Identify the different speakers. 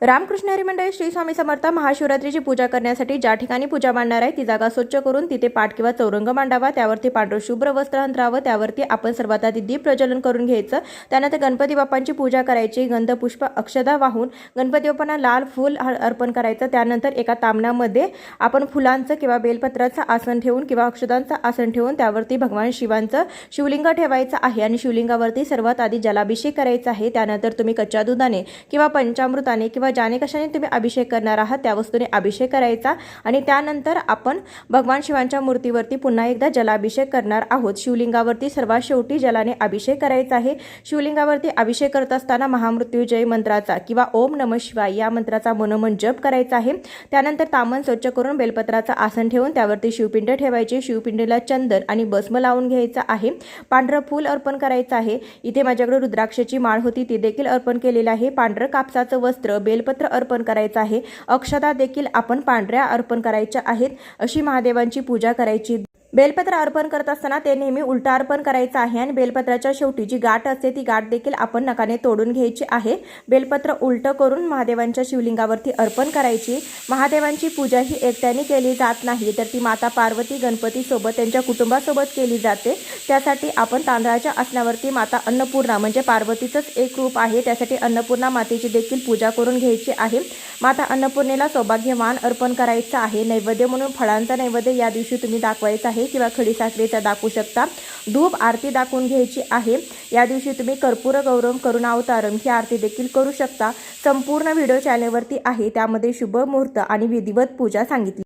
Speaker 1: रामकृष्ण हरी मंडळी श्री स्वामी समर्थ महाशिवरात्रीची पूजा करण्यासाठी ज्या ठिकाणी पूजा मांडणार आहे ती जागा स्वच्छ करून तिथे पाट किंवा चौरंग मांडावा। त्यावरती पांढरं शुभ्र वस्त्र अंतरावं। त्यावरती आपण सर्वात आधी दीप प्रज्वलन करून घ्यायचं। त्यानंतर गणपती बाप्पांची पूजा करायची। गंध पुष्प अक्षदा वाहून गणपती बाप्पांना लाल फूल अर्पण करायचं। त्यानंतर एका तामणामध्ये आपण फुलांचं किंवा बेलपत्राचं आसन ठेवून किंवा अक्षदांचं आसन ठेवून त्यावरती भगवान शिवांचं शिवलिंग ठेवायचं आहे आणि शिवलिंगावरती सर्वात आधी जलाभिषेक करायचा आहे। त्यानंतर तुम्ही कच्च्या दुधाने किंवा पंचामृताने किंवा ज्याने कशाने तुम्ही अभिषेक करणार आहात त्या वस्तूने अभिषेक करायचा आणि त्यानंतर आपण भगवान शिवांच्या मूर्तीवरती पुन्हा एकदा जलाभिषेक करणार आहोत। शिवलिंगावरती सर्वात शेवटी जलाने अभिषेक करायचा आहे। शिवलिंगावरती अभिषेक करत असताना महामृत्युंजय मंत्राचा किंवा ओम नमः शिवाय या मंत्राचा मनोमन जप करायचा आहे। त्यानंतर तामण स्वच्छ करून बेलपत्राचं आसन ठेवून त्यावरती शिवपिंड ठेवायची। शिवपिंडीला चंदन आणि भस्म लावून घ्यायचा आहे। पांढरं फूल अर्पण करायचं आहे। इथे माझ्याकडे रुद्राक्षाची माळ होती ती देखील अर्पण केलेली आहे। पांढरं कापसाचं वस्त्र बेलपत्र अर्पण करायचं आहे। अक्षता देखील आपण पांढऱ्या अर्पण करायच्या आहेत। अशी महादेवांची पूजा करायची। बेलपत्र अर्पण करत असताना ते नेहमी उलटा अर्पण करायचं आहे आणि बेलपत्राच्या शेवटी जी गाठ असते ती गाठ देखील आपण नखाने तोडून घ्यायची आहे। बेलपत्र उलट करून महादेवांच्या शिवलिंगावरती अर्पण करायची। महादेवांची पूजा ही एकट्याने केली जात नाही तर ती माता पार्वती गणपती सोबत त्यांच्या कुटुंबासोबत केली जाते। त्यासाठी आपण तांदळाच्या आसनावरती माता अन्नपूर्णा म्हणजे पार्वतीचंच एक रूप आहे त्यासाठी अन्नपूर्णा मातेची देखील पूजा करून घ्यायची आहे। माता अन्नपूर्णेला सौभाग्यवान अर्पण करायचं आहे। नैवेद्य म्हणून फळांचा नैवेद्य या दिवशी तुम्ही दाखवायचा आहे किंवा खडी साखरेचा दाखवू शकता। धूप आरती दाखवून घ्यायची आहे। या दिवशी तुम्ही कर्पूर गौरम करुणावतारम ही आरती देखील करू शकता। संपूर्ण व्हिडिओ चॅनलवरती आहे त्यामध्ये शुभ मुहूर्त आणि विधिवत पूजा सांगितली।